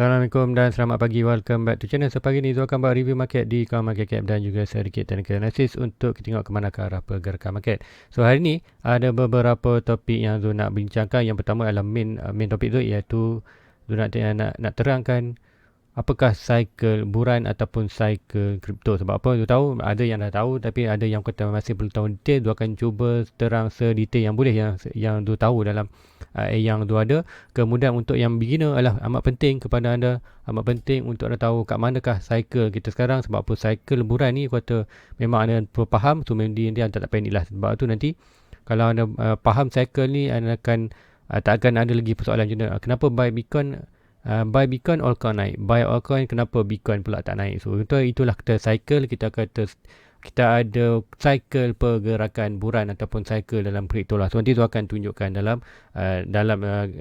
Assalamualaikum dan selamat pagi. Welcome back to channel. So pagi ni Zul akan buat review market di kawan market cap dan juga sedikit technical analysis untuk kita tengok ke mana ke arah pergerakan market. So hari ni ada beberapa topik yang Zul nak bincangkan. Yang pertama adalah main topik tu, iaitu Zul nak terangkan apakah cycle buran ataupun cycle kripto. Sebab apa? Dia tahu ada yang dah tahu, tapi ada yang kata masih perlu tahu detail. Dia akan cuba terang sedetail yang boleh, yang dia tahu dalam yang dia ada. Kemudian untuk yang beginner adalah amat penting kepada anda, amat penting untuk anda tahu kat manakah cycle kita sekarang. Sebab apa? Cycle buran ni kata memang anda perlu faham. So nanti anda tak panik lah. Sebab tu nanti kalau anda faham cycle ni, anda akan tak akan ada lagi persoalan macam mana. Kenapa buy Bitcoin altcoin naik, buy altcoin kenapa Bitcoin pula tak naik. So itulah kita cycle. Kita ada cycle pergerakan buran ataupun cycle dalam kripto lah. So nanti tu akan tunjukkan dalam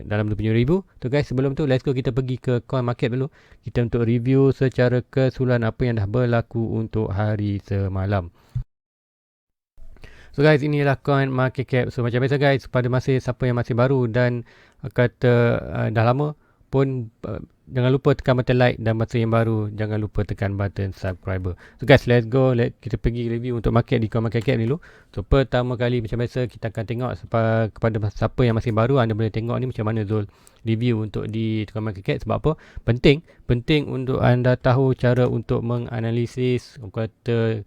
tu punya review tu guys. Sebelum tu let's go kita pergi ke coin market dulu. Kita untuk review secara keseluruhan apa yang dah berlaku untuk hari semalam. So guys, inilah coin market cap. So macam biasa guys, pada siapa yang masih baru dan kata dah lama pun, jangan lupa tekan button like, dan masa yang baru jangan lupa tekan button subscriber. So guys, let's go. Kita pergi review untuk market di coin market cap ni dulu. So pertama kali macam biasa kita akan tengok kepada siapa yang masih baru, anda boleh tengok ni macam mana Zul review untuk di coin market cap. Sebab apa? Penting untuk anda tahu cara untuk menganalisis kata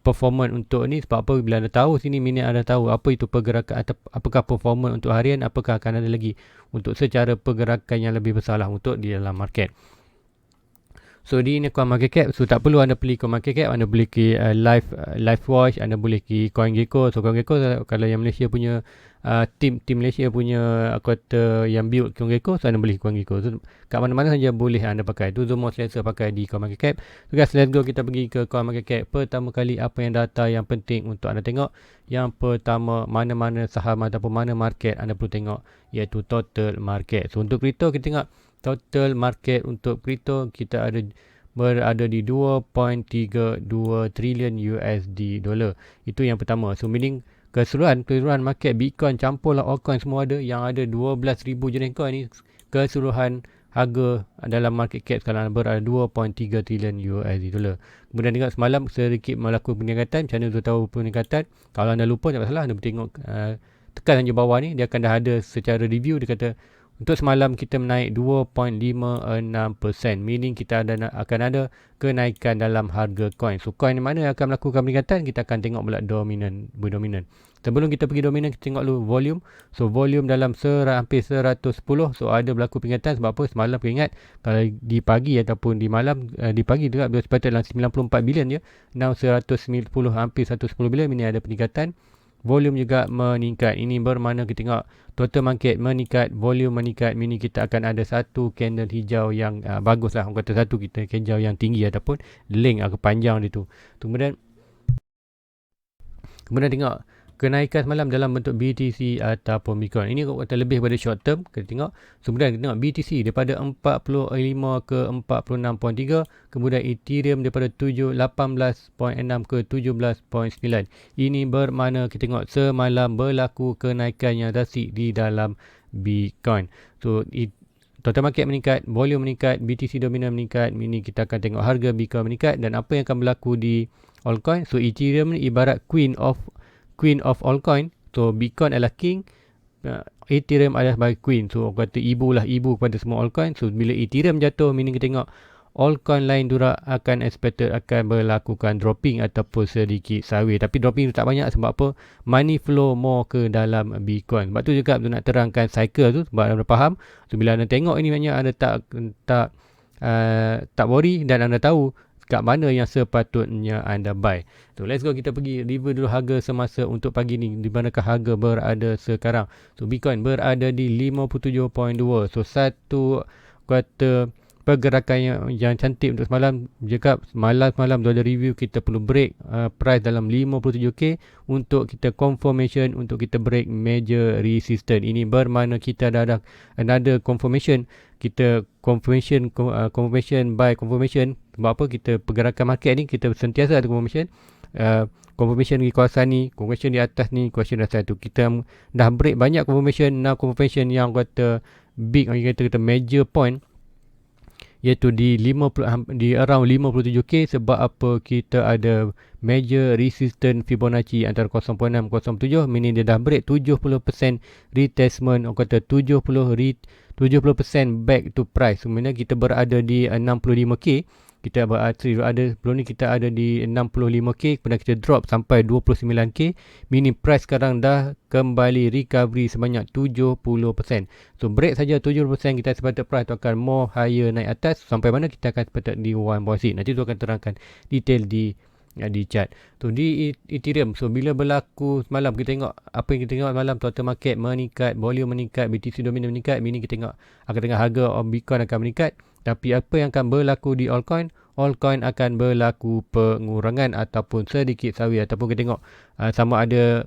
performance untuk ni. Sebab apa? Bila anda tahu sini, minit anda tahu apa itu pergerakan atau apakah performance untuk harian, apakah akan ada lagi untuk secara pergerakan yang lebih besar lah untuk di dalam market. So di ini coin market cap. So tak perlu anda beli coin market cap, anda boleh ke live watch, anda boleh ke CoinGecko. So CoinGecko kalau yang Malaysia punya tim Malaysia punya kata yang build CoinGecko, so anda boleh CoinGecko. So kat mana-mana saja boleh anda pakai. Tu semua selesa pakai di coin market cap. So guys, let's go kita pergi ke coin market cap. Pertama kali apa yang data yang penting untuk anda tengok. Yang pertama, mana-mana saham ataupun mana market anda perlu tengok, iaitu total market. So untuk kripto kita tengok total market untuk kripto kita berada di 2.32 trilion USD dollar. Itu yang pertama. So meaning keseluruhan market Bitcoin campur lah altcoin semua ada, yang ada 12,000 jenis coin ni. Keseluruhan harga dalam market cap sekarang berada 2.3 trilion USD dollar. Kemudian tengok semalam sedikit melakukan peningkatan. Macam mana tu tahu peningkatan? Kalau anda lupa tak masalah, anda tengok tekan saja bawah ni, dia akan dah ada secara review. Dia kata untuk semalam kita menaik 2.56%, meaning kita akan ada kenaikan dalam harga coin. So coin mana yang akan melakukan peningkatan, kita akan tengok pula berdominan. Sebelum kita pergi dominan, kita tengok dulu volume. So volume dalam hampir 110. So ada berlaku peningkatan. Sebab apa? Semalam kita ingat kalau di pagi ataupun di malam, di pagi juga sepatutnya dalam 94 bilion je. Now 190, hampir 110 bilion. Ini ada peningkatan. Volume juga meningkat. Ini bermakna kita tengok total market meningkat, volume meningkat. Ini kita akan ada satu candle hijau yang bagus lah. Orang kata satu kita hijau yang tinggi ataupun length atau panjang dia tu. Kemudian tengok kenaikan semalam dalam bentuk BTC ataupun Bitcoin. Ini kata lebih pada short term. Kita tengok. Kemudian kita tengok BTC daripada 45 ke 46.3. Kemudian Ethereum daripada 18.6 ke 17.9. Ini bermakna kita tengok semalam berlaku kenaikan yang drastik di dalam Bitcoin. So total market meningkat, volume meningkat, BTC dominan meningkat. Ini kita akan tengok harga Bitcoin meningkat. Dan apa yang akan berlaku di altcoin. So Ethereum ni ibarat queen of altcoin. So Bitcoin adalah king, Ethereum adalah sebagai queen. So orang kata ibu kepada semua altcoin. So bila Ethereum jatuh, meaning kita tengok altcoin lain juga akan berlakukan dropping ataupun sedikit sideways. Tapi dropping tu tak banyak. Sebab apa? Money flow more ke dalam Bitcoin. Sebab tu juga tu nak terangkan cycle tu, sebab anda faham. So bila anda tengok ini banyak, anda tak worry dan anda tahu kat mana yang sepatutnya anda buy. So let's go kita pergi review dulu harga semasa untuk pagi ni. Di manakah harga berada sekarang? So Bitcoin berada di 57.2. So satu kata pergerakan yang cantik untuk semalam. Jika malam tu ada review, kita perlu break price dalam 57k untuk kita confirmation, untuk kita break major resistance. Ini bermakna kita dah ada another confirmation. Kita confirmation by confirmation. Sebab apa? Kita pergerakan market ni kita sentiasa ada confirmation. Confirmation di kawasan ni, confirmation di atas ni, confirmation di atas tu. Kita dah break banyak confirmation. Now confirmation yang kata big, kita major point. iaitu di 50 di around 57k. Sebab apa? Kita ada major resistance Fibonacci antara 0.6-0.7, meaning dia dah break 70% retestment, orang kata 70% back to price. Sebenarnya kita berada di 65k. Kita berada sebelum ni kita ada di 65k, kemudian kita drop sampai 29k, meaning price sekarang dah kembali recovery sebanyak 70%. So break saja 70%, kita sepatutnya price tu akan more higher naik atas. Sampai mana kita akan sepatutnya di 1.6. Nanti tu akan terangkan detail di chart. So di Ethereum, so bila berlaku semalam, kita tengok apa yang kita tengok semalam, total market meningkat, volume meningkat, BTC dominant meningkat, meaning kita akan tengok harga of Bitcoin akan meningkat. Tapi apa yang akan berlaku di altcoin akan berlaku pengurangan ataupun sedikit sideways, ataupun kita tengok sama ada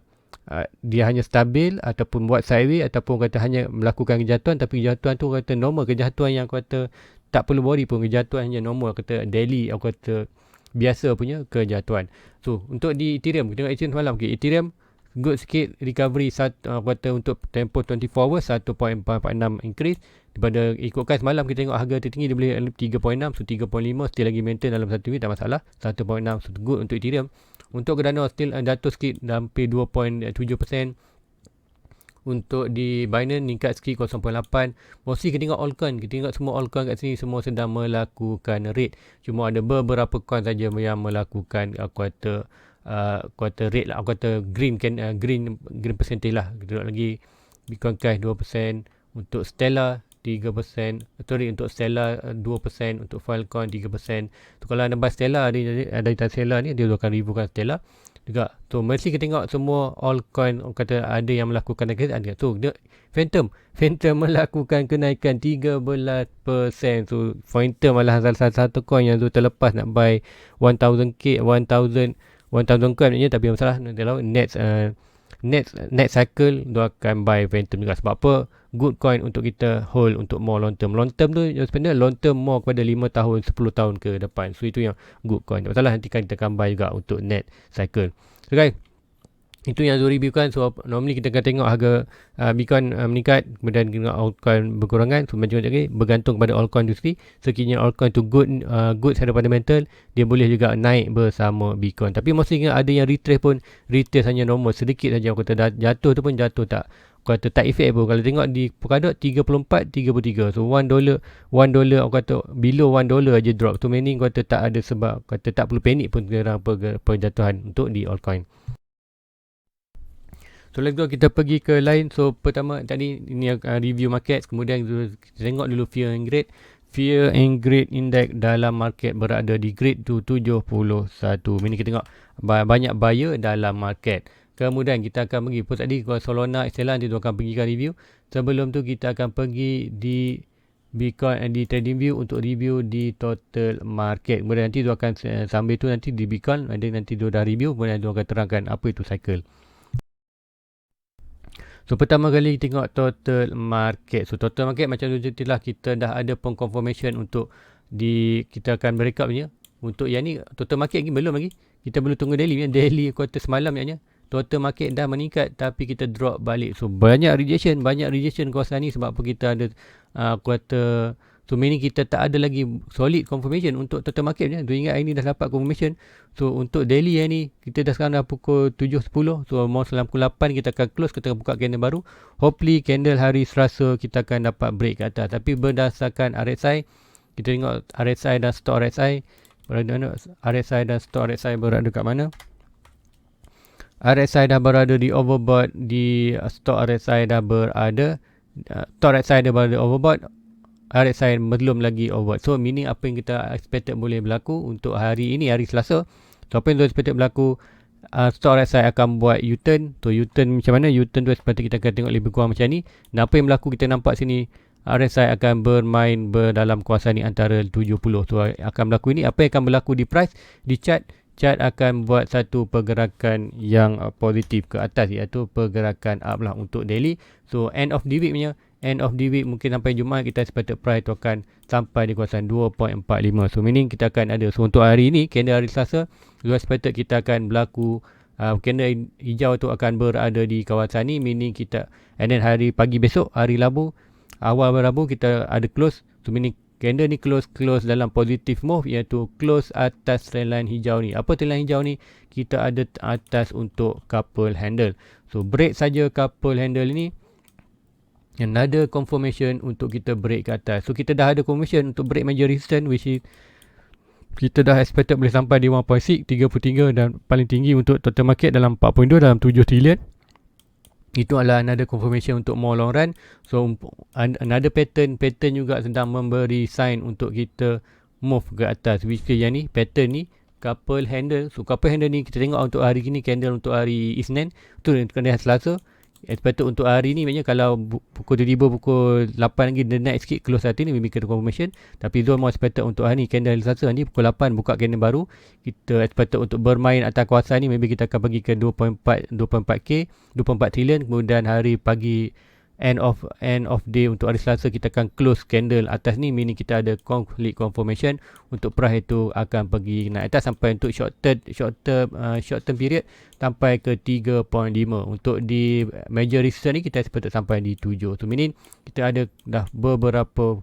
dia hanya stabil ataupun buat sideways, ataupun kata hanya melakukan kejatuhan. Tapi kejatuhan tu kata normal, kejatuhan yang kata tak perlu worry pun, kejatuhan hanya normal, kata daily, aku kata biasa punya kejatuhan. So untuk di Ethereum, kita tengok Ethereum semalam, Ethereum good sikit recovery, kata untuk tempoh 24 hours 1.46 increase daripada ikutkan semalam. Kita tengok harga tertinggi dia boleh 3.6, so 3.5 still lagi maintain dalam satu week, tak masalah. 1.6, so good untuk Ethereum. Untuk Cardano still jatuh sikit, hampir 2.7%. Untuk di Binance meningkat sikit 0.8. Mostly kita tengok altcoin, kita tengok semua altcoin kat sini semua sedang melakukan rate. Cuma ada beberapa coin saja yang melakukan quarter rate lah, quarter green percentage lah. Kita tengok lagi Bitcoin Cash 2%, untuk Stellar 3%, untuk Stellar 2%, untuk Filecoin 3%. So kalau anda buy Stellar, ada Stellar ni, dia akan reviewkan Stellar juga. So mesti kita tengok semua altcoin, kata ada yang melakukan kenaikan, ada. So Phantom melakukan kenaikan 13%. So Phantom malah salah satu coin yang tu terlepas nak buy 1000 coin maknanya, tapi masalah next cycle dia akan buy Phantom juga. Sebab apa? Good coin untuk kita hold untuk more long term. Long term tu sebenarnya long term more kepada 5 tahun 10 tahun ke depan. So itu yang good coin. Tak masalah, nanti kita akan buy juga untuk next cycle. So guys, itu yang Zul review kan. So normally kita akan tengok harga Bitcoin meningkat, kemudian tengok altcoin berkurangan. So macam lagi bergantung kepada altcoin tu sendiri. Sekiranya altcoin tu good secara fundamental, dia boleh juga naik bersama Bitcoin. Tapi mesti ada yang retrace pun, retrace hanya normal sedikit saja. Aku kata jatuh tu pun jatuh tak, kata tak efek pun. Kalau tengok di Polkadot 34, 33. So $1 aku kata below $1 aja drop. So meaning kata tak ada sebab, kata tak perlu panik pun kerana perjatuhan untuk di altcoin. So let's go, kita pergi ke lain. So pertama tadi ini review market, kemudian kita tengok dulu fear and greed. Fear and greed index dalam market berada di grade tu 71. Ini kita tengok banyak buyer dalam market. Kemudian kita akan pergi tadi Solana, Stellar, nanti tu akan pergi ke review. Sebelum tu kita akan pergi di Bitcoin di TradingView untuk review di total market. Kemudian nanti tu akan sambil tu nanti di Bitcoin, nanti tu dah review, kemudian tu akan terangkan apa itu cycle. So pertama kali tengok total market. So total market macam tu lah, kita dah ada pun confirmation untuk kita akan breakout punya. Untuk yang ni total market lagi belum lagi. Kita belum tunggu daily quarter semalam ni. Total market dah meningkat tapi kita drop balik. So banyak rejection kawasan ni. Sebab apa? Kita ada quarter, so meaning kita tak ada lagi solid confirmation untuk total market ni. So ingat hari ni dah dapat confirmation. So untuk daily hari ni kita dah sekarang dah pukul 7.10. So mau dalam pukul 8 kita akan close, kita akan buka candle baru. Hopefully candle hari Selasa kita akan dapat break ke atas. Tapi berdasarkan RSI, kita tengok RSI dan stock RSI berada kat mana. RSI dah berada di overbought, di stock RSI dah berada overbought, RSI belum lagi overbought. So meaning apa yang kita expected boleh berlaku untuk hari ini, hari Selasa. So apa yang kita expected berlaku, stock RSI akan buat U-turn. So U-turn macam mana? U-turn tu seperti kita akan tengok lebih kurang macam ni. Dan apa yang berlaku, kita nampak sini RSI akan bermain dalam kawasan ni antara 70. So akan berlaku ini. Apa yang akan berlaku di price, di chart akan buat satu pergerakan yang positif ke atas, iaitu pergerakan up lah untuk daily. So end of the week mungkin sampai Jumaat kita expected price tu akan sampai di kawasan 2.45. So meaning kita akan ada. So untuk hari ni, candle hari Selasa, we expected kita akan berlaku candle hijau tu akan berada di kawasan ni, meaning kita, and then hari pagi besok, hari Rabu, awal Rabu kita ada close. So meaning candle ni close dalam positive move, iaitu close atas trendline hijau ni. Apa trendline hijau ni? Kita ada atas untuk couple handle. So break saja couple handle ni, another confirmation untuk kita break ke atas. So kita dah ada confirmation untuk break major resistance, which is kita dah expected boleh sampai di 1.633, dan paling tinggi untuk total market dalam 4.2 dalam 7 trilion. Itu adalah another confirmation untuk more long run. So another pattern juga sedang memberi sign untuk kita move ke atas, which is yang ni, pattern ni couple handle. So couple handle ni kita tengok untuk hari ni, candle untuk hari Isnin tu kena Selasa. Expected untuk hari ni, maknanya kalau pukul 7 pukul 8 lagi dia naik sikit close hati ni, maybe kita confirmation. Tapi zone more expected untuk hari ni, candle Selasa ni pukul 8 buka candle baru, kita expected untuk bermain atas kawasan ni, maybe kita akan pergi ke 24K 24 trilion. Kemudian hari pagi end of day untuk hari Selasa kita akan close candle atas ni, meaning kita ada complete confirmation untuk price itu akan pergi naik atas sampai untuk short term period sampai ke 3.5. Untuk di major resistance ni kita expect sampai di 7. So meaning kita ada dah beberapa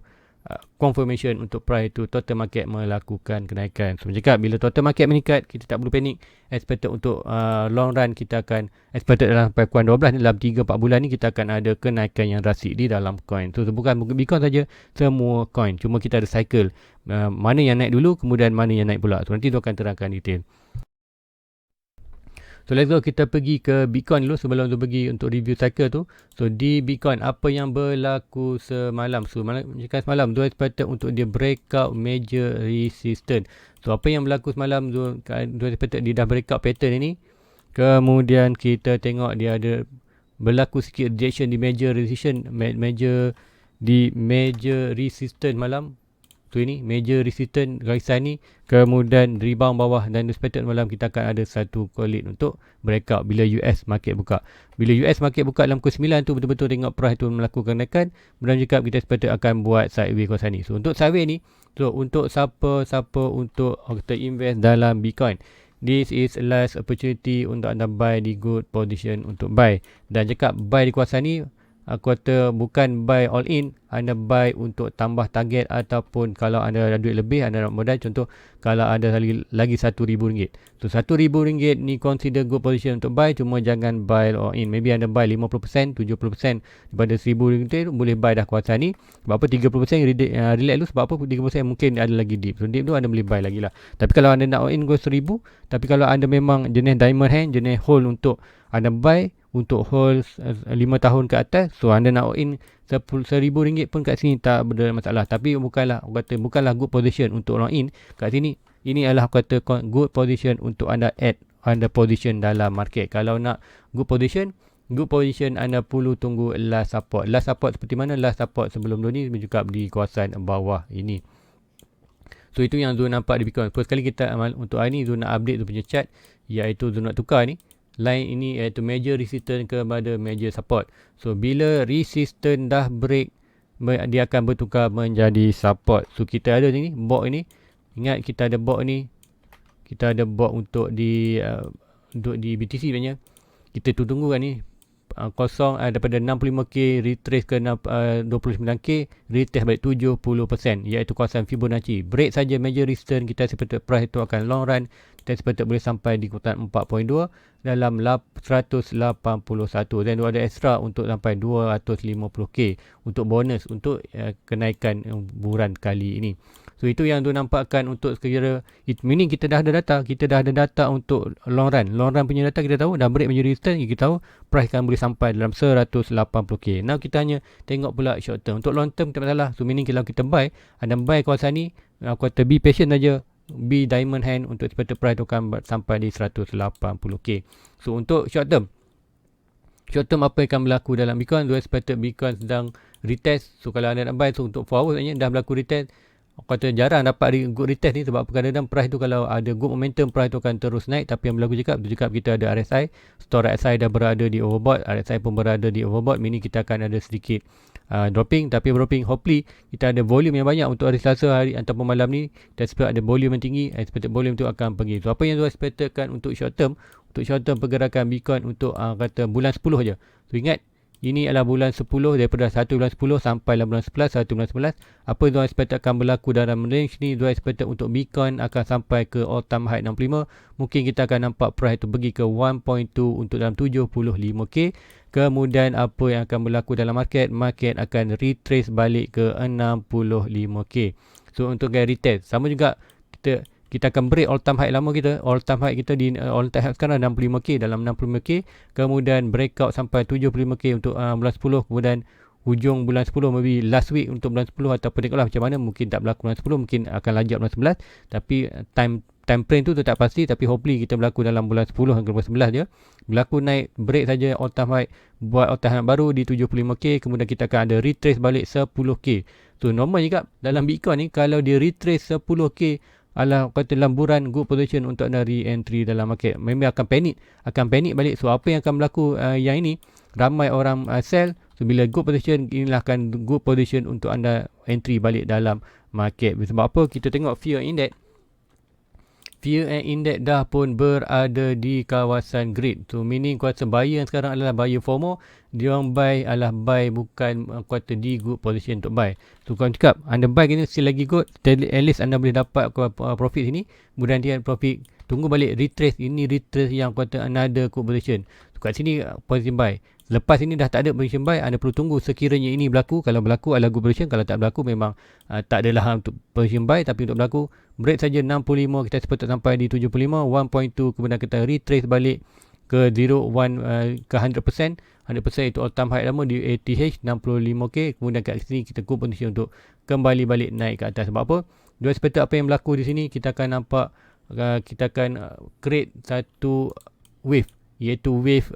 confirmation untuk price itu total market melakukan kenaikan. So cakap bila total market meningkat, kita tak perlu panik. Expected untuk long run kita akan expected dalam sampai kuan 12 ni, dalam 3-4 bulan ni kita akan ada kenaikan yang drastik di dalam coin. So bukan Bitcoin saja, semua coin. Cuma kita ada cycle mana yang naik dulu, kemudian mana yang naik pula. So nanti tu akan terangkan detail. So let's go, kita pergi ke Bitcoin dulu sebelum tu pergi untuk review cycle tu. So di Bitcoin apa yang berlaku semalam? So semalam tu expected untuk dia breakout major resistance. So apa yang berlaku semalam tu expected dia dah breakout pattern ini. Kemudian kita tengok dia ada berlaku sikit rejection di major resistance, major resistance malam. So ini major resistance garisan ni, kemudian rebound bawah, dan expected malam kita akan ada satu colit untuk breakout bila US market buka. Bila US market buka dalam pukul 9 tu betul-betul tengok price tu melakukan kenaikan, kemudian juga kita expected akan buat sideways kawasan ni. So untuk sideways ni, so untuk siapa untuk kita invest dalam Bitcoin, this is last opportunity untuk anda buy di good position untuk buy. Dan cakap buy di kawasan ni, aku kata bukan buy all in, anda buy untuk tambah target, ataupun kalau anda ada duit lebih, anda nak modal, contoh kalau ada lagi RM1,000. So RM1,000 ni consider good position untuk buy, cuma jangan buy all in. Maybe anda buy 50%, 70% daripada RM1,000 boleh buy dah kawasan ni. Sebab apa 30% relax dulu, sebab apa 30% mungkin ada lagi dip. So dip tu anda boleh buy lagi lah. Tapi kalau anda nak all in go RM1,000, tapi kalau anda memang jenis diamond hand, jenis hold untuk anda buy untuk hold 5 tahun ke atas, so anda nak all in RM1,000 pun kat sini tak ada masalah. Tapi bukanlah good position untuk all in kat sini. Ini adalah kata good position untuk anda add anda position dalam market. Kalau nak good position anda perlu tunggu last support. Last support seperti mana? Last support sebelum ni juga di kawasan bawah ini. So itu yang Zul nampak di Bitcoin. First kali kita untuk hari ni Zul nak update tu punya chart, iaitu Zul nak tukar ni line ini, iaitu major resistance kepada major support. So bila resistance dah break, dia akan bertukar menjadi support. So kita ada ni box ini. Ingat kita ada box ni. Kita ada box untuk di BTC sebenarnya. Kita tunggu kan ni kosong daripada 65k retrace ke 29k, retest balik 70%, iaitu kawasan Fibonacci. Break saja major resistance, kita seperti price itu akan long run. Kita seperti boleh sampai di kutan 4.2 dalam 181, dan ada extra untuk sampai 250k untuk bonus untuk kenaikan bulan kali ini. So itu yang tu nampakkan untuk sekira, meaning kita dah ada data untuk long run punya data. Kita tahu dah break major resistance, kita tahu price kan boleh sampai dalam 180k. Now kita hanya tengok pula short term. Untuk long term tak masalah. So meaning kalau kita buy, anda buy kawasan ni, aku kata be patient saja, be diamond hand untuk expected price tu akan sampai di 180k. So untuk short term apa yang akan berlaku dalam Bitcoin? So expected Bitcoin sedang retest. So kalau anda nak buy, so untuk 4 hours dah berlaku retest. Aku kata jarang dapat good retest ni, sebab kadang-kadang price tu kalau ada good momentum, price tu akan terus naik. Tapi yang berlaku cakap kita ada RSI, store RSI dah berada di overbought, RSI pun berada di overbought, meaning kita akan ada sedikit dropping. Tapi dropping, hopefully kita ada volume yang banyak untuk hari Selasa hari ataupun malam ni. Kita expect ada volume yang tinggi, expected volume tu akan pergi. So apa yang tu expectedkan untuk short term pergerakan Bitcoin untuk kata bulan 10 je. So ingat Ini adalah bulan 10, daripada 1 bulan 10 sampai bulan 11, 1 bulan 11. Apa yang tuan expect akan berlaku dalam range ni? Tuan expect untuk Bitcoin akan sampai ke all time high 65. Mungkin kita akan nampak price itu pergi ke 1.2 untuk dalam 75k. Kemudian apa yang akan berlaku dalam market? Market akan retrace balik ke 65k. So untuk gaya retest, sama juga kita akan break all time high lama kita. All time high kita di all time high sekarang 65k, dalam 65k. Kemudian breakout sampai 75k untuk bulan 10. Kemudian hujung bulan 10, maybe last week untuk bulan 10, ataupun tengoklah macam mana. Mungkin tak berlaku bulan 10, mungkin akan lanjut bulan 11. Tapi time frame tu tak pasti, tapi hopefully kita berlaku dalam bulan 10 hingga bulan 11 je. Berlaku naik, break saja all time high, buat all time high baru di 75k. Kemudian kita akan ada retrace balik 10k. So normal juga dalam Bitcoin ni, kalau dia retrace 10k, ala kata lamburan good position untuk anda re-entry dalam market. Memang akan panik balik. So apa yang akan berlaku yang ini, ramai orang sell. So bila good position, inilah akan good position untuk anda entry balik dalam market. Sebab apa? Kita tengok fear index dah pun berada di kawasan grid. So meaning kuasa buyer yang sekarang adalah buyer FOMO. Dia orang buy adalah buy, bukan kuasa di good position untuk buy. So korang cakap anda buy ni still lagi good, at least anda boleh dapat profit sini. Kemudian dia profit, tunggu balik retrace. Ini retrace yang kuasa another good position. So kat sini position buy. Lepas ini dah tak ada position buy, anda perlu tunggu sekiranya ini berlaku. Kalau berlaku adalah good position, kalau tak berlaku memang tak adalah untuk position buy. Tapi untuk berlaku, break saja 65, kita sepatutnya sampai di 75, 1.2, kemudian kita retrace balik ke 0, 1 ke 100%. 100% itu all time high lama di ATH 65k. Kemudian kat sini kita good position untuk kembali balik naik ke atas. Sebab apa? Dua sepatutnya apa yang berlaku di sini, kita akan nampak kita akan create satu wave, iaitu wave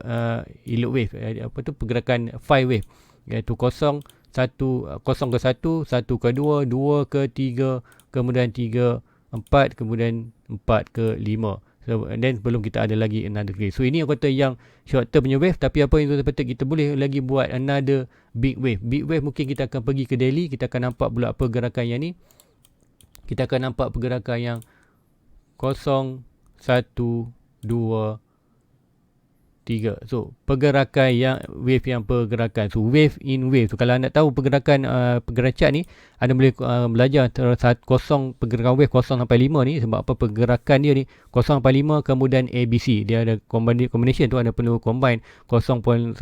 yield wave, apa tu, pergerakan 5 wave, iaitu 0 ke 1, 1 ke 2, 2 ke 3, kemudian 3, 4, kemudian 4 ke 5. So, and then belum kita ada lagi another wave. So ini aku kata yang short term punya wave. Tapi apa yang kita boleh lagi buat another big wave. Big wave mungkin kita akan pergi ke daily, kita akan nampak pula pergerakan yang ni. Kita akan nampak pergerakan yang 0, 1, 2, 3. So pergerakan yang wave, yang pergerakan, so wave in wave. So kalau anda tahu pergerakan chart ni, anda boleh belajar antara pergerakan wave 0 sampai 5 ni. Sebab apa? Pergerakan dia ni 0 sampai 5, kemudian ABC, dia ada combination tu, anda perlu combine 0.0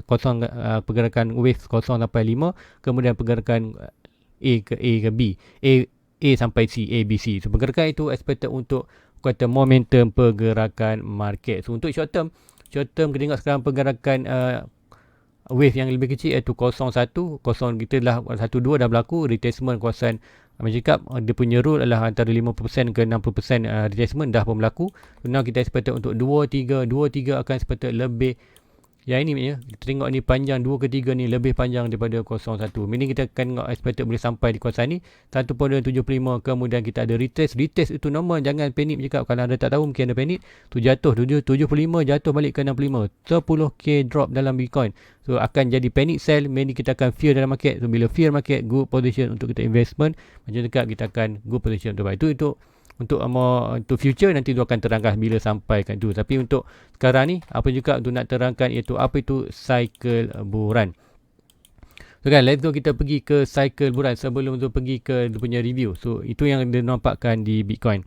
pergerakan wave 0 sampai 5, kemudian pergerakan A ke B, A sampai C, ABC. So pergerakan itu expected untuk kata momentum pergerakan market. So untuk short term kita tengok sekarang pergerakan wave yang lebih kecil, iaitu 0.1, kita dah 1.2 dah berlaku retracement kawasan. Macam cakap, dia punya rule adalah antara 50% ke 60% retracement dah pun berlaku. So now kita expected untuk 2.3 akan expected lebih. Yang ini maknanya kita tengok ni panjang 2 ke 3 ni lebih panjang daripada 0.1. Meaning kita akan tengok expected boleh sampai di kawasan ni 1.75. Kemudian kita ada retrace itu normal, jangan panik cakap. Kalau anda tak tahu mungkin anda panik, tu jatuh 75, jatuh balik ke 65, 10k drop dalam Bitcoin. So akan jadi panic sell, meaning kita akan fear dalam market. So bila fear market, good position untuk kita investment. Macam cakap, kita akan good position untuk buy. Itu untuk future nanti tu akan terangkan bila sampai kan tu. Tapi untuk sekarang ni apa juga untuk nak terangkan, iaitu apa itu cycle buran. So kan, let's go kita pergi ke cycle buran sebelum tu pergi ke dia punya review. So itu yang dia nampakkan di Bitcoin.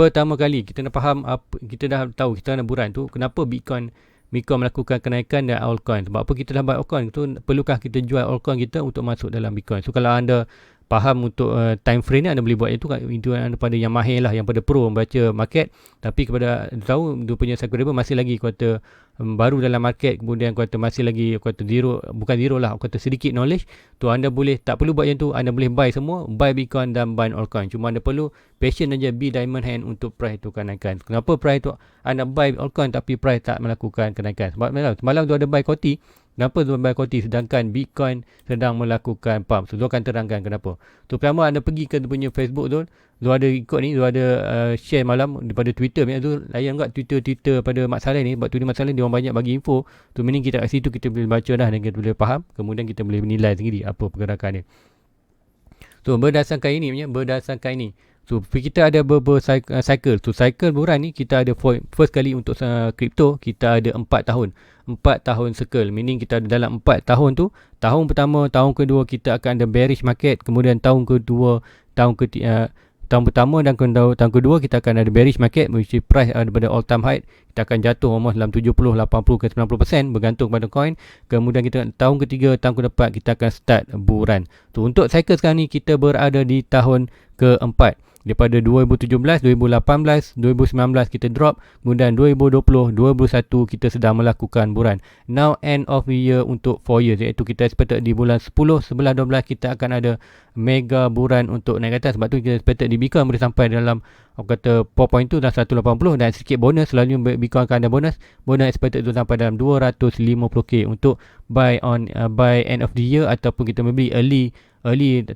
Pertama kali kita nak faham kita dah tahu kita nak buran tu kenapa Bitcoin melakukan kenaikan dan altcoin. Sebab apa kita dah buy altcoin tu, perlukah kita jual altcoin kita untuk masuk dalam Bitcoin. So kalau anda faham untuk time frame ni, anda boleh buat itu anda pada yang mahir lah, yang pada pro membaca market. Tapi kepada tahu dia punya cycle masih lagi kuartal baru dalam market, kemudian kuartal masih lagi kuartal zero, bukan zero lah, kuartal sedikit knowledge tu, anda boleh tak perlu buat yang tu. Anda boleh buy semua, buy Bitcoin dan buy altcoin. Cuma anda perlu patient aja, be diamond hand untuk price tu kenaikan. Kenapa price tu anda buy altcoin tapi price tak melakukan kenaikan? Sebab semalam tu ada buy Koti. Kenapa tu buy Koti sedangkan Bitcoin sedang melakukan pump? So, tu akan terangkan kenapa. Tu pertama anda pergi ke punya Facebook tu ada ikut ni, tu ada share malam daripada Twitter. Tu layan kat Twitter pada Mat Saleh ni. Sebab tu Mat Saleh dia orang banyak bagi info. Tu meaning kita kat situ kita boleh baca dah dan kita boleh faham. Kemudian kita boleh menilai sendiri apa pergerakan dia. So berdasarkan ini, so kita ada cycle. So cycle buran ni kita ada first kali untuk crypto kita ada 4 tahun. 4 4 tahun circle. Meaning kita ada dalam 4 tahun tu, tahun pertama, tahun kedua kita akan ada bearish market, kemudian tahun kedua, tahun ketiga, tahun pertama dan tahun kedua kita akan ada bearish market, which is price daripada all time high, kita akan jatuh almost dalam 70, 80 ke 90% bergantung pada coin. Kemudian kita tahun ketiga, tahun keempat kita akan start buran. So untuk cycle sekarang ni kita berada di tahun keempat. Daripada 2017, 2018, 2019 kita drop, kemudian 2020, 2021 kita sedang melakukan buran. Now end of the year untuk 4 years, iaitu kita expected di bulan 10, 11, 12 kita akan ada mega buran untuk naik ke atas. Sebab tu kita expected di Bitcoin boleh sampai dalam kata 4.2 dan 180 dan sikit bonus. Selalunya Bitcoin akan ada bonus expected tu sampai dalam 250k untuk buy on by end of the year, ataupun kita membeli early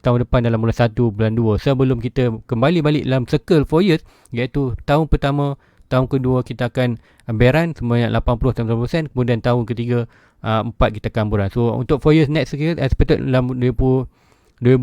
tahun depan dalam bulan 1, bulan 2, sebelum kita kembali balik dalam circle 4 years, iaitu tahun pertama, tahun kedua kita akan bearan sebanyak 80-90%, kemudian tahun ketiga 4 kita akan buran. So untuk 4 years next year expected dalam 2022,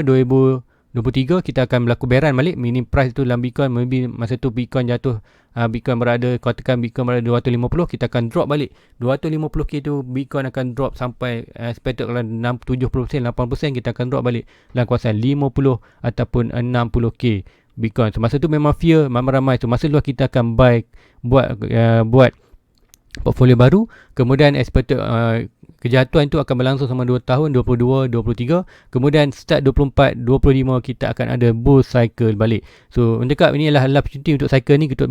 2023 kita akan berlaku bearan balik, meaning price tu dalam Bitcoin, maybe masa tu Bitcoin jatuh, Bitcoin berada, katakan Bitcoin berada 250, kita akan drop balik 250k tu, Bitcoin akan drop sampai expected kalau 70%, 80% kita akan drop balik dalam kawasan 50 ataupun 60k Bitcoin. So masa tu memang fear ramai-ramai. So masa luar kita akan buat portfolio baru, kemudian expected kejatuhan itu akan berlangsung selama 2 tahun, 22, 23, kemudian start 24, 25 kita akan ada bull cycle balik. So cakap ini adalah opportunity untuk cycle ni, kita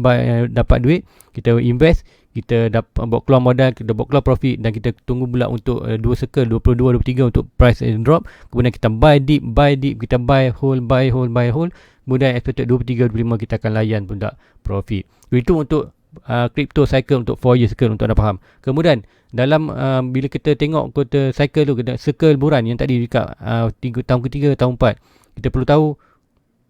dapat duit, kita invest, kita dapat buat keluar modal, kita buat keluar profit, dan kita tunggu pula untuk 2 cycle 22, 23 untuk price drop, kemudian kita buy deep, kita buy hold, kemudian expected 23, 25 kita akan layan pula profit. So, itu untuk crypto cycle untuk 4 year cycle, untuk anda faham. Kemudian dalam bila kita tengok kota cycle tu, circle buran yang tadi dekat tahun ketiga, tahun 4, kita perlu tahu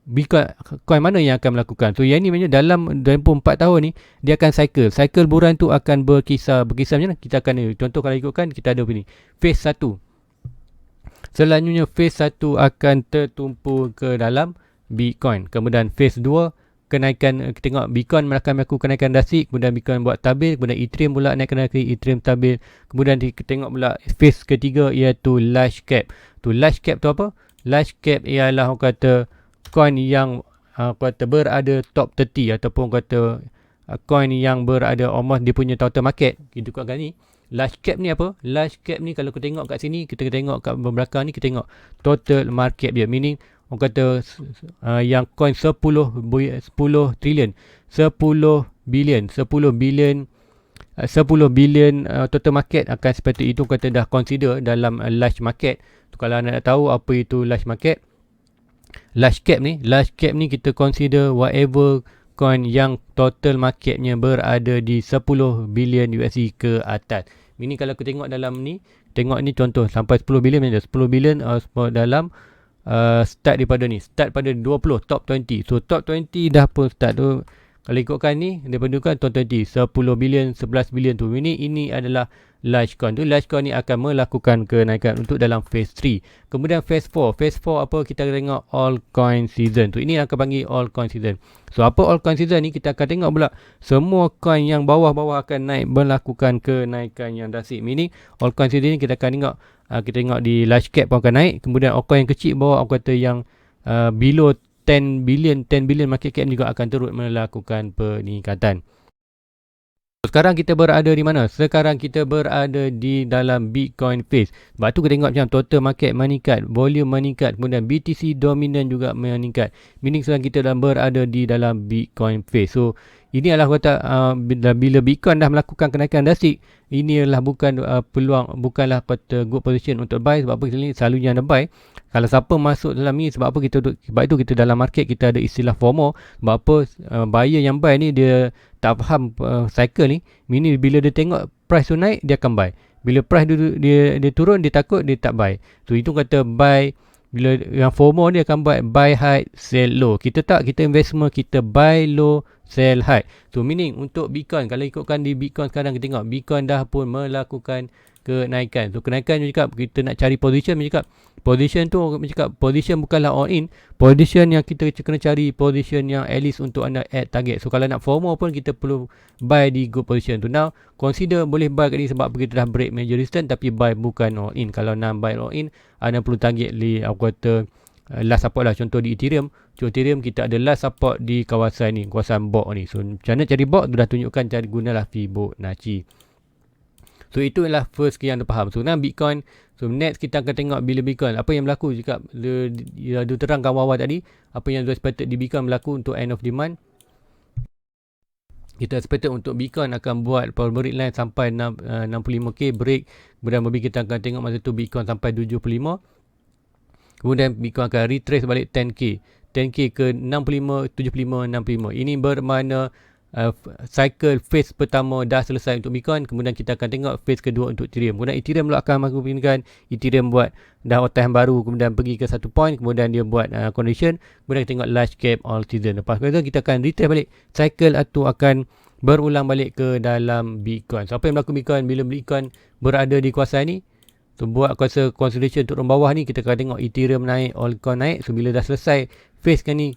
Bitcoin coin mana yang akan melakukan. So yang ni sebenarnya dalam 4 tahun ni dia akan cycle buran tu akan berkisar macam mana. Kita akan contoh kalau ikutkan, kita ada begini, phase 1. Selanjutnya phase 1 akan tertumpu ke dalam Bitcoin. Kemudian phase 2 kenaikan, kita tengok Bitcoin akan melakukan kenaikan drastik, kemudian Bitcoin buat stabil, kemudian Ethereum pula naikkan Ethereum stabil, kemudian kita tengok pula phase ketiga iaitu large cap. Large cap tu apa? Large cap ialah orang kata coin yang kata berada top 30, ataupun kata coin yang berada almost dia punya total market. Kita kuatkan ni large cap ni apa? Large cap ni kalau kita tengok kat sini, kita tengok kat belakang ni, kita tengok total market dia, meaning orang kata yang coin 10 trillion, 10 billion total market akan seperti itu, kata dah consider dalam large market. Kalau anda nak tahu apa itu large market, large cap ni kita consider whatever coin yang total marketnya berada di 10 billion USD ke atas. Ini kalau kita tengok dalam ni, tengok ni contoh sampai 10 billion, 10 billion dalam start daripada ni, start pada 20 top 20. So top 20 dah pun start tu, kalau ikutkan ni daripada kan top 20 10 billion, 11 billion tu, ini adalah large coin tu. Large coin ni akan melakukan kenaikan untuk dalam phase 3. Kemudian phase 4 apa, kita tengok all coin season tu, ini akan panggil all coin season. So apa all coin season ni, kita akan tengok pula semua coin yang bawah-bawah akan naik, melakukan kenaikan yang drastik. Meaning all coin season ni kita akan tengok, kita tengok di large cap pun akan naik, kemudian all coin yang kecil bawah, aku kata yang below 10 billion market cap juga akan turut melakukan peningkatan. Sekarang kita berada di mana? Sekarang kita berada di dalam Bitcoin phase. Sebab tu kita tengok macam total market meningkat, volume meningkat, kemudian BTC dominan juga meningkat. Meaning sekarang kita dah berada di dalam Bitcoin phase. So ini adalah kata bila Bitcoin dah melakukan kenaikan drastik, ini adalah bukanlah kata good position untuk buy. Sebab apa selalunya anda buy kalau siapa masuk dalam ni, sebab itu kita dalam market kita ada istilah FOMO. Sebab apa buyer yang buy ni dia tak faham cycle ni, meaning bila dia tengok price tu naik dia akan buy, bila price dia turun dia takut, dia tak buy. So itu kata buy. Bila yang FOMO dia akan buy high sell low. Kita investment kita buy low sell high. So meaning untuk Bitcoin, kalau ikutkan di Bitcoin sekarang, kita tengok Bitcoin dah pun melakukan kenaikan. So kenaikan juga kita nak cari position, cakap Position tu orang cakap position bukanlah all in. Position yang kita kena cari position yang at least untuk anda add target. So kalau nak FOMO pun kita perlu buy di good position tu. Now consider boleh buy kat ni sebab kita dah break major resistance, tapi buy bukan all in. Kalau nak buy all in, anda perlu target di aku kata last support lah. Contoh di Ethereum. Ethereum kita ada last support di kawasan ni, kawasan box ni. So macam mana cari box tu dah tunjukkan, cari gunalah Fibonacci. So itu adalah first yang anda faham. So now Bitcoin. So next kita akan tengok bila Bitcoin, apa yang berlaku jika dia terangkan awal tadi, apa yang expected di Bitcoin berlaku untuk end of demand. Kita expected untuk Bitcoin akan buat power break line sampai 65k break. Kemudian maybe kita akan tengok masa tu Bitcoin sampai 75. Kemudian Bitcoin akan retrace balik 10k ke 65, 75, 65. Ini bermakna cycle phase pertama dah selesai untuk Bitcoin. Kemudian kita akan tengok phase kedua untuk Ethereum. Kemudian Ethereum pula akan menggunakan Ethereum buat dah otahan baru, kemudian pergi ke satu point, kemudian dia buat condition, kemudian kita tengok large cap all season. Lepas itu kita akan retrace balik cycle atau akan berulang balik ke dalam Bitcoin. So apa yang berlaku Bitcoin bila Bitcoin berada di kawasan ni? So buat kuasa consolidation turun bawah ni, kita akan tengok Ethereum naik, altcoin naik. So bila dah selesai phase kan ni,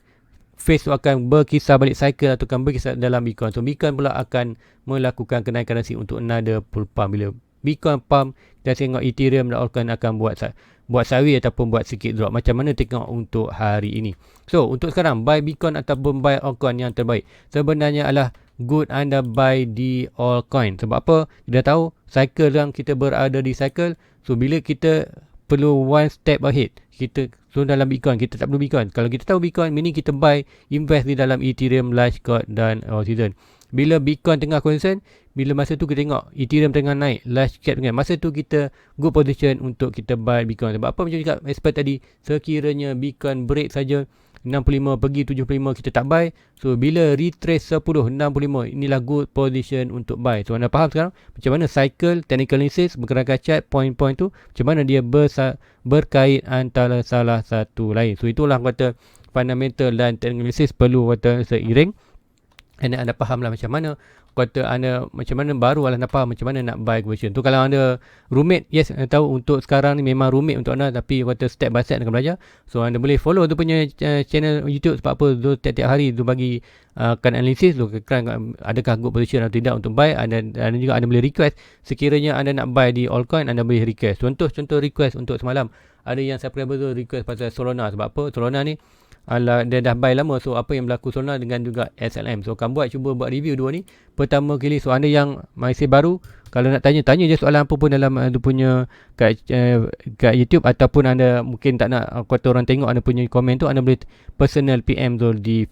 phase tu akan berkisar balik cycle atau akan berkisar dalam Bitcoin. So Bitcoin pula akan melakukan kenaikan currency untuk another pull pump. Bila Bitcoin pump, kita tengok Ethereum dan altcoin akan buat sideways ataupun buat sikit drop. Macam mana tengok untuk hari ini. So untuk sekarang, buy Bitcoin ataupun buy altcoin yang terbaik sebenarnya adalah good anda buy di altcoin. Sebab apa? Kita tahu cycle yang kita berada di cycle. So bila kita perlu one step ahead, kita dalam Bitcoin, kita tak perlu Bitcoin. Kalau kita tahu Bitcoin, meaning kita buy, invest di dalam Ethereum, Litecoin dan Season. Bila Bitcoin tengah concern, bila masa tu kita tengok Ethereum tengah naik, Litecoin tengah, masa tu kita good position untuk kita buy Bitcoin. Sebab apa macam cakap expert tadi, sekiranya Bitcoin break saja 65 pergi 75 kita tak buy. So bila retrace 10 65, inilah good position untuk buy. So anda faham sekarang macam mana cycle technical analysis bergerakkan chart point-point tu, macam mana dia berkait antara salah satu lain. So itulah kata fundamental dan technical analysis perlu kata seiring. Anda faham lah macam mana kata anda, macam mana baru anda faham macam mana nak buy position tu. Kalau anda roommate, yes anda tahu untuk sekarang ni memang roommate untuk anda, tapi kata step by step anda akan belajar. So anda boleh follow tu punya channel YouTube. Sebab apa tu tiap-tiap hari tu bagi kan analisis tu, adakah good position atau tidak untuk buy. Dan juga anda boleh request sekiranya anda nak buy di altcoin, anda boleh request. Contoh request untuk semalam, ada yang subscriber tu request pasal Solana. Sebab apa? Solana ni dia dah buy lama. So apa yang berlaku Solana dengan juga SLM. So akan cuba buat review dua ni pertama kali. So anda yang masih baru, kalau nak tanya je soalan apa pun dalam dia punya kat YouTube, ataupun anda mungkin tak nak kata orang tengok anda punya komen tu, anda boleh personal PM tu di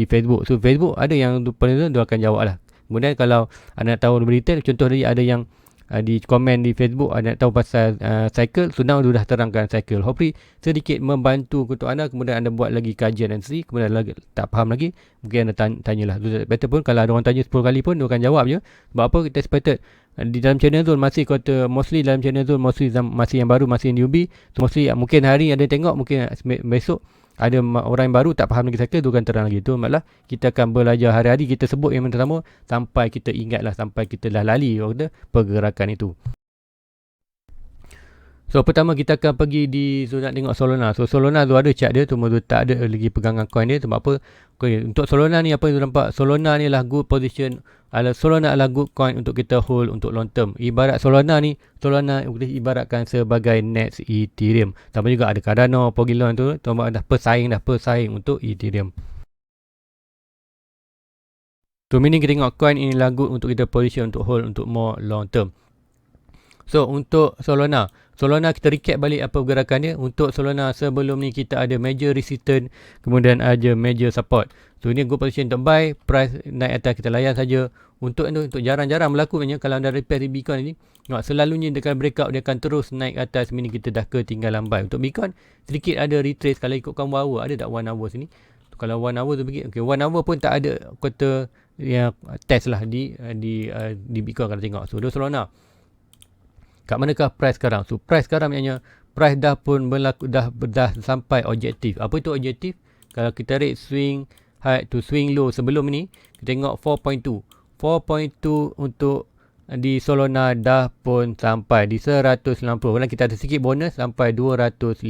Facebook. So Facebook ada yang dia akan jawab lah. Kemudian kalau anda nak tahu lebih detail, contoh tadi ada yang di komen di Facebook ada nak tahu pasal cycle. So now dah terangkan cycle. Hopefully sedikit membantu untuk anda. Kemudian anda buat lagi kajian dan sendiri. Kemudian lagi tak faham lagi, mungkin anda tanyalah. Better pun kalau ada orang tanya 10 kali pun dia akan jawab je. Sebab apa? Kita expected di dalam channel tu masih kata mostly dalam channel tu masih yang baru, masih newbie. So mostly mungkin hari ada tengok, mungkin besok ada orang yang baru tak faham lagi cycle tu akan terang lagi. Tu maksudlah kita akan belajar hari-hari, kita sebut yang pertama sampai kita ingatlah, sampai kita dah lali pergerakan itu. So pertama kita akan pergi di nak tengok Solana. So Solana tu ada chart dia, cuma tu tak ada lagi pegangan coin dia. Sebab apa? Okay, untuk Solana ni apa yang tu nampak? Solana ni lah good position. Solana adalah good coin untuk kita hold untuk long term. Ibarat Solana boleh ibaratkan sebagai next Ethereum. Sama juga ada Cardano, Polygon tu, dah pesaing untuk Ethereum. So meaning kita tengok coin ini lah good untuk kita position untuk hold untuk more long term. So untuk Solana kita recap balik apa pergerakan dia. Untuk Solana sebelum ni kita ada major resistance, kemudian ada major support. So ini good position untuk buy, price naik atas kita layan saja. Untuk jarang-jarang berlaku kalau anda repair di Bitcoin ni, selalunya dia akan breakout, dia akan terus naik atas, meaning kita dah ketinggalan buy. Untuk Bitcoin sedikit ada retrace kalau ikutkan 1 hour. Ada tak 1 hour sini? Kalau 1 hour tu pergi, okay, 1 hour pun tak ada kata yang test lah di Bitcoin kalau tengok. So Solana kat manakah price sekarang? So price sekarang maknanya price dah pun berlaku, dah sampai objektif. Apa itu objektif? Kalau kita rate swing high to swing low sebelum ni, kita tengok 4.2 untuk di Solana dah pun sampai di 190. Kalau kita ada sikit bonus sampai 215.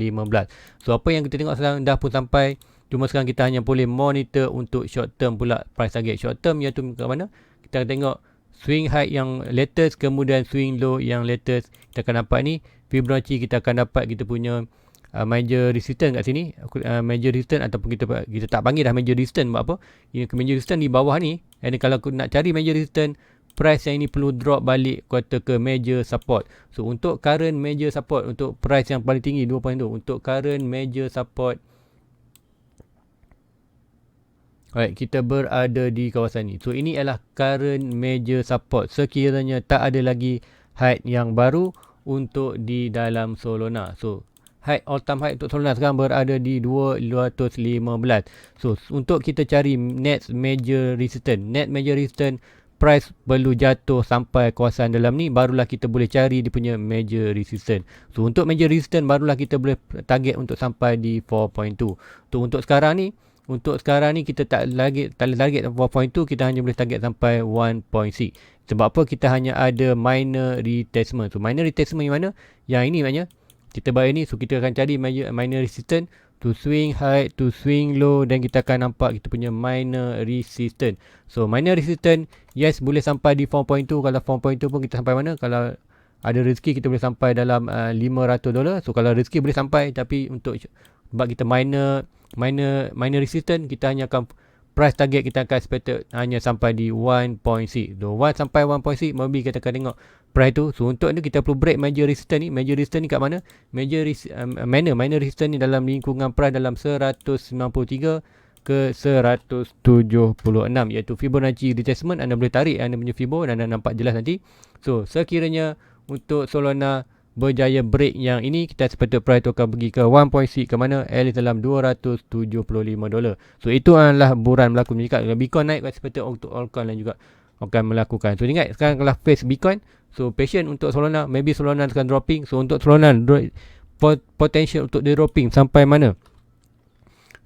So apa yang kita tengok sekarang dah pun sampai. Cuma sekarang kita hanya boleh monitor untuk short term pula price target. Short term iaitu ke mana? Kita tengok swing high yang latest, kemudian swing low yang latest. Kita akan dapat ni Fibonacci, kita akan dapat kita punya major resistance kat sini. Major resistance ataupun kita tak panggil dah major resistance. Buat apa? Ini major resistance di bawah ni. Dan kalau aku nak cari major resistance, price yang ini perlu drop balik kuartal ke major support. So untuk current major support, untuk price yang paling tinggi 2.2, untuk current major support, alright, kita berada di kawasan ni. So ini adalah current major support. Sekiranya tak ada lagi height yang baru untuk di dalam Solana. So height, all time height untuk Solana sekarang berada di 215. So untuk kita cari next major resistance, price perlu jatuh sampai kawasan dalam ni, barulah kita boleh cari dia punya major resistance. So untuk major resistance barulah kita boleh target untuk sampai di 4.2. So untuk sekarang ni kita tak target 4.2, kita hanya boleh target sampai 1.6. Sebab apa? Kita hanya ada minor retracement. So minor retracement yang mana? Yang ini maknanya kita buat ini. So kita akan cari minor resistance to swing high, to swing low, dan kita akan nampak kita punya minor resistance. So minor resistance, yes, boleh sampai di 4.2. Kalau 4.2 pun kita sampai mana? Kalau ada rezeki kita boleh sampai dalam $500. So kalau rezeki boleh sampai, tapi untuk sebab kita minor resistance, kita hanya akan price target kita akan expected hanya sampai di 1.6. So 1 sampai 1.6 maybe kita akan tengok price tu. So untuk ni kita perlu break major resistance ni. Major resistance ni kat mana? Minor resistance ni dalam lingkungan price dalam 193 ke 176, iaitu Fibonacci retracement. Anda boleh tarik anda punya Fibo dan anda nampak jelas nanti. So sekiranya untuk Solana berjaya break yang ini, kita expected price tu akan pergi ke 1.6 ke mana? At least dalam $275. So itu adalah buran berlaku. Jika Bitcoin naik, expected untuk altcoin dan juga akan melakukan. So ingat sekarang kalau face Bitcoin, so patient untuk Solana. Maybe Solana akan dropping. So untuk Solana potential untuk dia dropping sampai mana?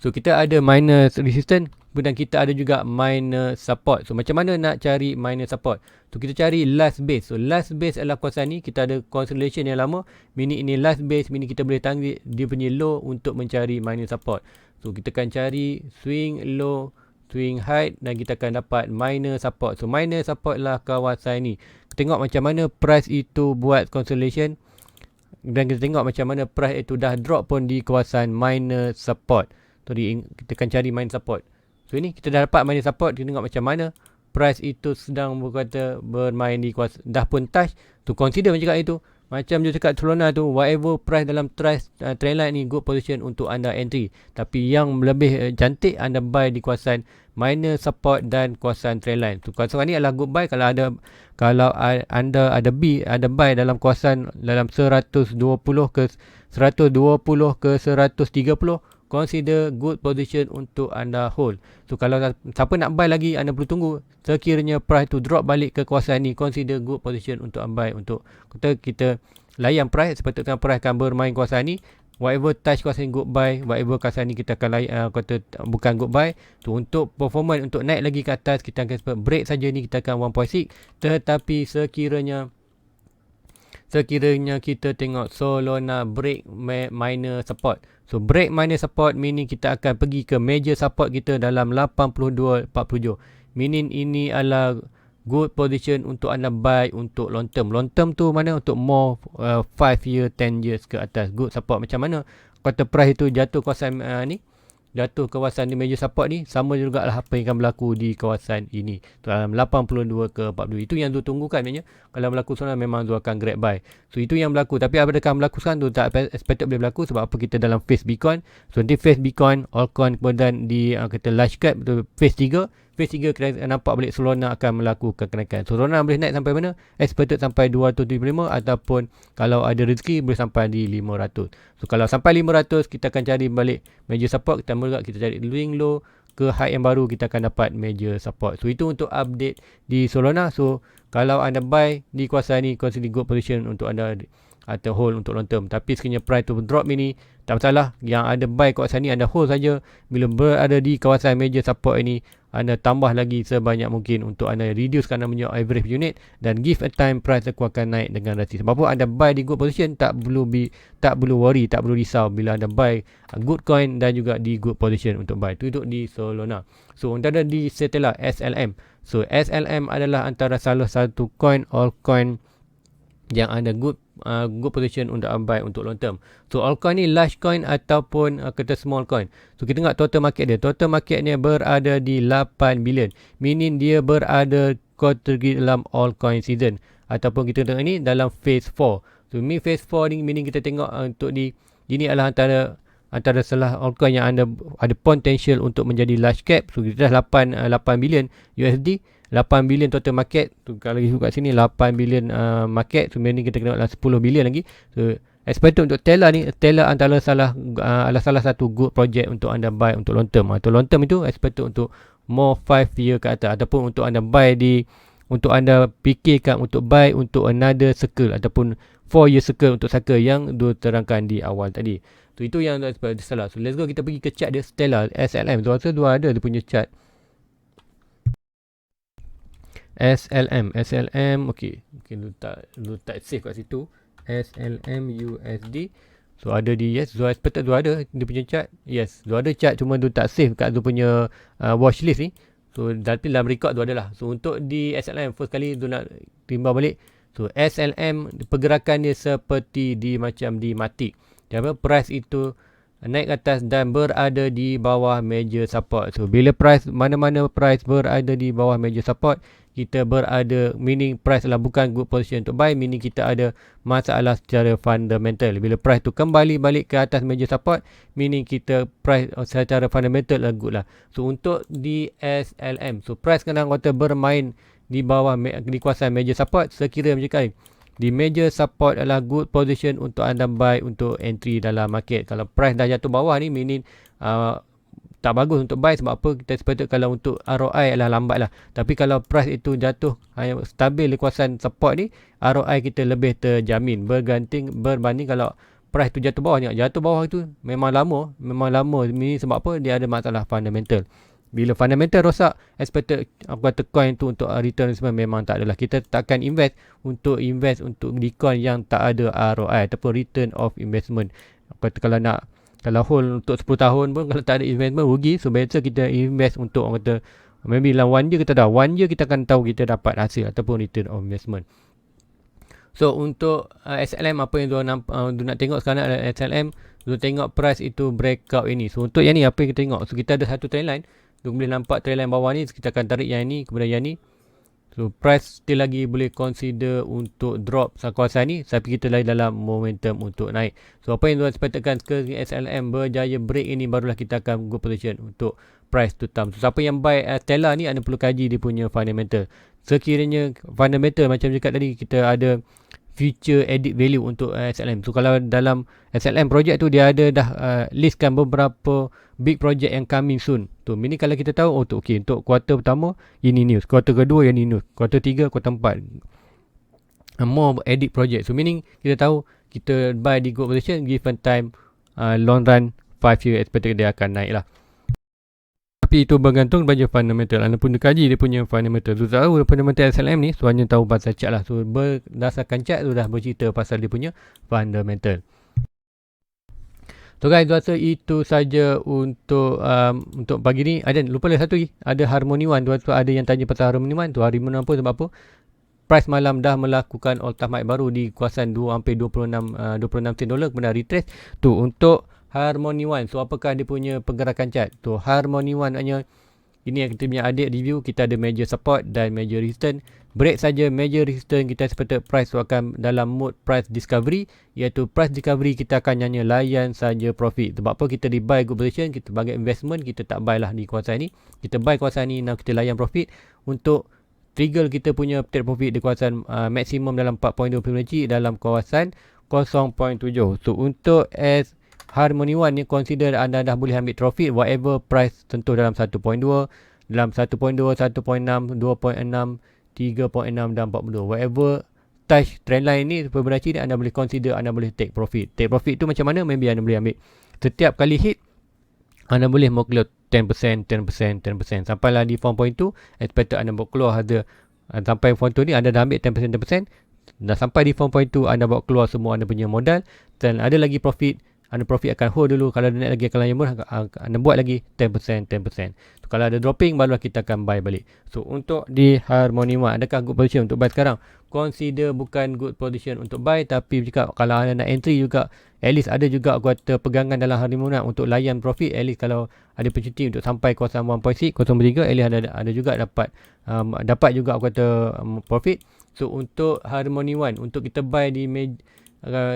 So kita ada minor resistance dan kita ada juga minor support. So macam mana nak cari minor support? So kita cari last base. So last base adalah kawasan ni. Kita ada consolidation yang lama. Meaning ini last base. Meaning kita boleh target dia punya low untuk mencari minor support. So kita akan cari swing low, swing high, dan kita akan dapat minor support. So minor support lah kawasan ni. Kita tengok macam mana price itu buat consolidation. Dan kita tengok macam mana price itu dah drop pun di kawasan minor support. So kita akan cari minor support. So ini kita dah dapat minor support. Kita tengok macam mana price itu sedang bermain di kuasa, dah pun touch. To consider macam itu, macam dia cakap Solana tu, whatever price dalam trendline ni good position untuk anda entry. Tapi yang lebih cantik anda buy di kawasan minor support dan kawasan trendline. So kawasan ni adalah good buy kalau anda ada buy dalam kawasan dalam 120 ke 130, consider good position untuk anda hold. So kalau siapa nak buy lagi, anda perlu tunggu sekiranya price tu drop balik ke kawasan ni, consider good position untuk buy. Untuk kita layan price, sepatutnya price akan bermain kawasan ni. Whatever touch kawasan good buy, whatever kawasan ni kita akan layan, bukan good buy. So untuk performance untuk naik lagi ke atas, kita akan break saja ni, kita akan 1.6. Tetapi sekiranya kita tengok Solana break minor support. So break minor support meaning kita akan pergi ke major support kita dalam 82.47. Meaning ini adalah good position untuk anda buy untuk long term. Long term tu mana? Untuk more 5 year, 10 years ke atas. Good support macam mana? Kata price itu jatuh kawasan ni, jatuh kawasan di major support ni, sama juga lah apa yang akan berlaku di kawasan ini dalam 82 ke 42. Itu yang tu tunggukan maknanya. Kalau berlaku sana memang tu akan grab buy. So itu yang berlaku. Tapi apakah berlaku sekarang tu tak expected boleh berlaku. Sebab apa? Kita dalam phase Bitcoin. So nanti phase Bitcoin, altcoin, kemudian di kita large cap tu phase 3. Phase 3 kita nampak balik Solana akan melakukan kenaikan. So Solana boleh naik sampai mana? Expected sampai 275, ataupun kalau ada rezeki boleh sampai di 500. So kalau sampai 500, kita akan cari balik major support. Kita cari swing low ke high yang baru, kita akan dapat major support. So itu untuk update di Solana. So kalau anda buy di kawasan ni, consider good position untuk anda atau hold untuk long term. Tapi sekiranya price tu drop ini, tak masalah. Yang ada buy kawasan ni anda hold saja. Bila berada di kawasan major support ini, anda tambah lagi sebanyak mungkin untuk anda reduce anda punya average unit, dan give a time price aku akan naik dengan rasi. Sebab apa anda buy di good position, tak perlu worry, tak perlu risau bila anda buy good coin dan juga di good position untuk buy. Itu di Solana. So untuk ada di Stellar SLM. So SLM adalah antara salah satu coin altcoin yang ada good position untuk buy untuk long term. So altcoin ni large coin ataupun kata small coin. So kita tengok total market dia. Total market dia berada di 8 bilion. Meaning dia berada kategori dalam altcoin season. Ataupun kita tengok ni dalam phase 4. So phase 4 ni meaning kita tengok untuk ini adalah antara salah altcoin yang ada potential untuk menjadi large cap. So kita dah 8 bilion USD. 8 bilion total market tu, kalau kita kat sini 8 bilion market, so meaning kita kena 10 bilion lagi. So expected untuk Stellar ni, Stellar antara salah satu good project untuk anda buy untuk long term. Untuk long term itu expected untuk more 5 year ke atas, ataupun untuk anda buy untuk anda fikirkan untuk buy untuk another circle ataupun 4 year circle untuk cycle yang terangkan di awal tadi. So itu yang salah. So let's go, kita pergi ke chart dia Stellar SLM. So rasa dua ada dia punya chart SLM, okey, letak save kat situ. SLM USD. So ada di yes, so expected tu ada dia punya chart. Yes, tu ada chart, cuma tu tak save kat tu punya watch list ni. So tapi dalam record tu adalah. So untuk di SLM first kali tu nak timbang balik. So SLM pergerakan dia seperti macam di matic. Dia apa, price itu naik ke atas dan berada di bawah major support. So bila mana-mana price berada di bawah major support, kita berada, meaning price adalah bukan good position untuk buy, meaning kita ada masalah secara fundamental. Bila price tu kembali balik ke atas major support, meaning kita price secara fundamental adalah good lah. So untuk di SLM, so price kadang kata bermain di bawah di kawasan major support. Sekira macam kali di major support adalah good position untuk anda buy untuk entry dalam market. Kalau price dah jatuh bawah ni, meaning tak bagus untuk buy. Sebab apa? Kita sepatutnya kalau untuk ROI adalah lambat lah. Tapi kalau price itu jatuh hanya stabil di kawasan support ni, ROI kita lebih terjamin berbanding kalau price tu jatuh bawah. Jatuh bawah itu memang lama. Ini sebab apa? Dia ada masalah fundamental. Bila fundamental rosak, expected aku kata coin tu untuk return memang tak adalah. Kita takkan invest untuk di coin yang tak ada ROI ataupun return of investment. Aku kata kalau hold untuk 10 tahun pun kalau tak ada investment rugi. So better kita invest untuk orang kata maybe dalam 1 year kita akan tahu kita dapat hasil ataupun return of investment. So untuk SLM, apa yang tuan nak tengok sekarang adalah SLM. So tengok price itu breakout ini. So untuk yang ni apa yang kita tengok? So kita ada satu trend line. So boleh nampak trend line bawah ni, kita akan tarik yang ni kemudian yang ni. So price still lagi boleh consider untuk drop kawasan ni, tapi kita lagi dalam momentum untuk naik. So apa yang tuan sepatutkan ke SLM berjaya break ini, barulah kita akan good position untuk price to term. So siapa yang buy Stellar ni, anda perlu kaji dia punya fundamental. Sekiranya fundamental macam cakap tadi, kita ada future added value untuk SLM. So kalau dalam SLM project tu dia ada dah listkan beberapa big project yang coming soon. Tu meaning kalau kita tahu tu okey, untuk kuarter pertama ini news, kuarter kedua yang ini news, kuarter 3, kuarter 4 more edit project. So meaning kita tahu kita buy di good position, given time long run 5 year expected dia akan naik lah. Tapi itu bergantung pada fundamental. Anda pun kaji dia punya fundamental. So tahu fundamental SLM ni, so hanya tahu pasal chart lah. So berdasarkan chart tu dah bercerita pasal dia punya fundamental. So guys, rasa itu saja untuk pagi ni. Ada lupa lagi satu lagi. Ada Harmony One. Tu ada yang tanya pasal Harmony One. Tu Harmony One apa, sebab apa? Price malam dah melakukan all time high baru di kawasan hampir 26 sen dolar, kemudian retrace. Tu untuk Harmony One. So apakah dia punya pergerakan chart? Tu Harmony One hanya ini yang kita punya adik review. Kita ada major support dan major resistance. Break saja major resistance, kita seperti price tu akan dalam mode price discovery, iaitu price discovery kita akan hanya layan saja profit. Sebab apa? Kita di buy good position, kita bagi investment, kita tak buy lah di kawasan ni. Kita buy kawasan ni, now kita layan profit. Untuk trigger kita punya take profit di kawasan maksimum dalam 4.2 Fibonacci dalam kawasan 0.7. So untuk Harmony One ni, consider anda dah boleh ambil profit whatever price tentu dalam 1.2, dalam 1.2, 1.6, 2.6, 3.6 dan 42. Whatever touch trendline ni Fibonacci ni, anda boleh consider, anda boleh take profit. Take profit tu macam mana? Maybe anda boleh ambil setiap kali hit, anda boleh 10%, 10%, 10%. Sampailah di form point 2, expected anda bawa keluar harga. Sampai form 2 ni anda dah ambil 10%, 10%. Dah sampai di form point 2, anda bawa keluar semua anda punya modal. Dan ada lagi profit, anda profit akan hold dulu. Kalau ada naik lagi, kalau yang murah, anda buat lagi 10%, 10%. So, kalau ada dropping, barulah kita akan buy balik. So, untuk di Harmony One, adakah good position untuk buy sekarang? Consider bukan good position untuk buy, tapi juga kalau anda nak entry juga, at least ada juga kata pegangan dalam Harmony One untuk layan profit. At least kalau ada opportunity untuk sampai kawasan 1.6, 0.3, at least ada juga dapat juga kata profit. So, untuk Harmony One, untuk kita buy di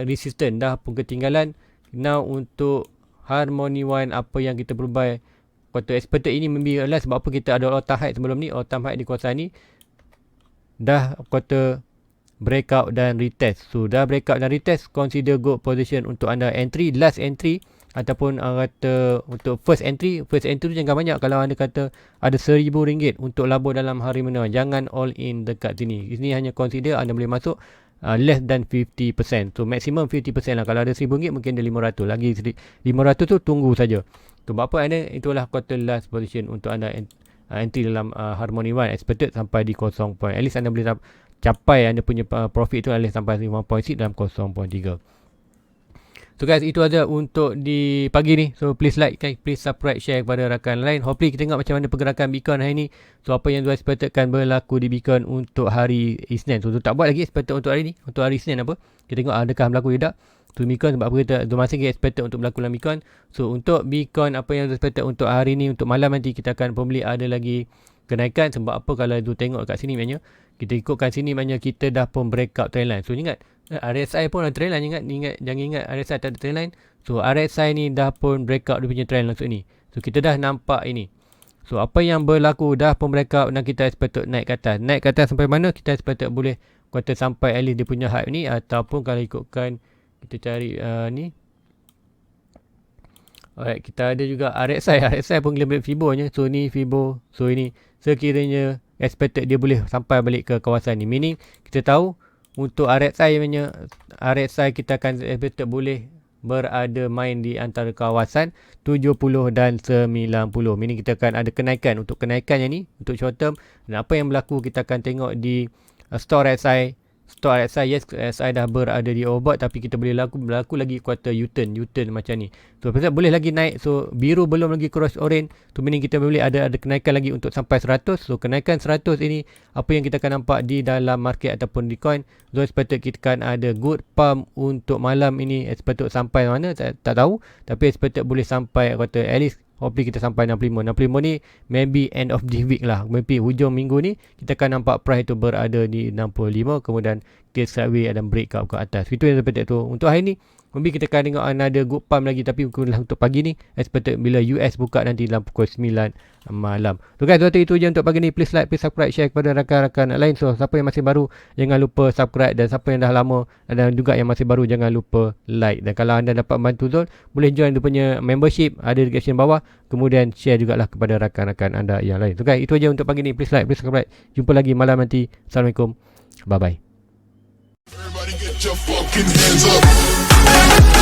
resistance dah pun ketinggalan. Now untuk Harmony One, apa yang kita perlu buy, kata expected ini membiarkan sebab apa kita ada all time high sebelum ni, all time high di kawasan ni dah kata breakout dan retest. So dah breakout dan retest, consider good position untuk anda entry, last entry ataupun kata untuk first entry tu jangan banyak. Kalau anda kata ada RM1,000 untuk labur dalam Harmony One, jangan all in dekat sini. Ini hanya consider anda boleh masuk less than 50%. So maximum 50% lah. Kalau ada RM1,000 mungkin ada 500. Lagi 500 tu tunggu saja. Sebab apa anda, itulah kata last position untuk anda entry dalam Harmony One, expected sampai di 0 point. At least anda boleh capai anda punya profit tu at least sampai 1.6 dalam 0.3. So guys, itu aja untuk di pagi ni. So please like, please subscribe, share kepada rakan lain. Hopefully kita tengok macam mana pergerakan Bitcoin hari ni. So apa yang tuan expectedkan berlaku di Bitcoin untuk hari Isnin. So tu tak buat lagi expected untuk hari ni. Untuk hari Isnin apa, kita tengok adakah berlaku tidak. So Bitcoin sebab apa kita masih expected untuk berlaku dalam Bitcoin. So untuk Bitcoin, apa yang expected untuk hari ni, untuk malam nanti kita akan probably ada lagi kenaikan. Sebab apa, kalau tu tengok kat sini maknanya kita ikutkan sini, maknanya kita dah pun breakout trendline. So ingat RSI pun ada trendline, jangan ingat RSI tak ada trendline. So RSI ni dah pun breakout dia punya trend langsung ni. So kita dah nampak ini. So apa yang berlaku, dah pun breakout dan kita expected naik ke atas. Naik ke atas sampai mana? Kita expected boleh kata sampai at least dia punya hype ni, ataupun kalau ikutkan kita cari ni. Alright, kita ada juga RSI pun gila Fibo nya. So ni Fibo. So ini sekiranya expected dia boleh sampai balik ke kawasan ni. Meaning kita tahu untuk RSI kita akan expected boleh berada main di antara kawasan 70 dan 90. Meaning kita akan ada kenaikan. Untuk kenaikan yang ni untuk short term, dan apa yang berlaku kita akan tengok di store RSI. Store RSI, yes, RSI dah berada di overbought, tapi kita boleh berlaku lagi kuartal U-turn macam ni. So boleh lagi naik. So biru belum lagi cross orange. Tu meaning kita boleh ada kenaikan lagi untuk sampai 100. So kenaikan 100 ini apa yang kita akan nampak di dalam market ataupun di coin. So expected kita akan ada good pump untuk malam ini. Expected sampai mana tak tahu, tapi expected boleh sampai kata at least hopefully kita sampai 65 ni maybe end of the week lah. Maybe hujung minggu ni kita akan nampak price tu berada di 65, kemudian kita sideways ada breakout ke atas. Itu yang expected tu. Untuk hari ni maybe kita akan tengok ada good pump lagi, tapi untuk pagi ni expected bila US buka nanti dalam pukul 9 malam. So guys, waktu itu je untuk pagi ni. Please like, please subscribe, share kepada rakan-rakan lain. So siapa yang masih baru jangan lupa subscribe, dan siapa yang dah lama dan juga yang masih baru jangan lupa like. Dan kalau anda dapat bantu Zul, boleh join dia punya membership, ada di description bawah. Kemudian share jugalah kepada rakan-rakan anda yang lain. So guys, itu aja untuk pagi ni. Please like, please subscribe. Jumpa lagi malam nanti. Assalamualaikum. Bye bye. Everybody get your fucking hands up.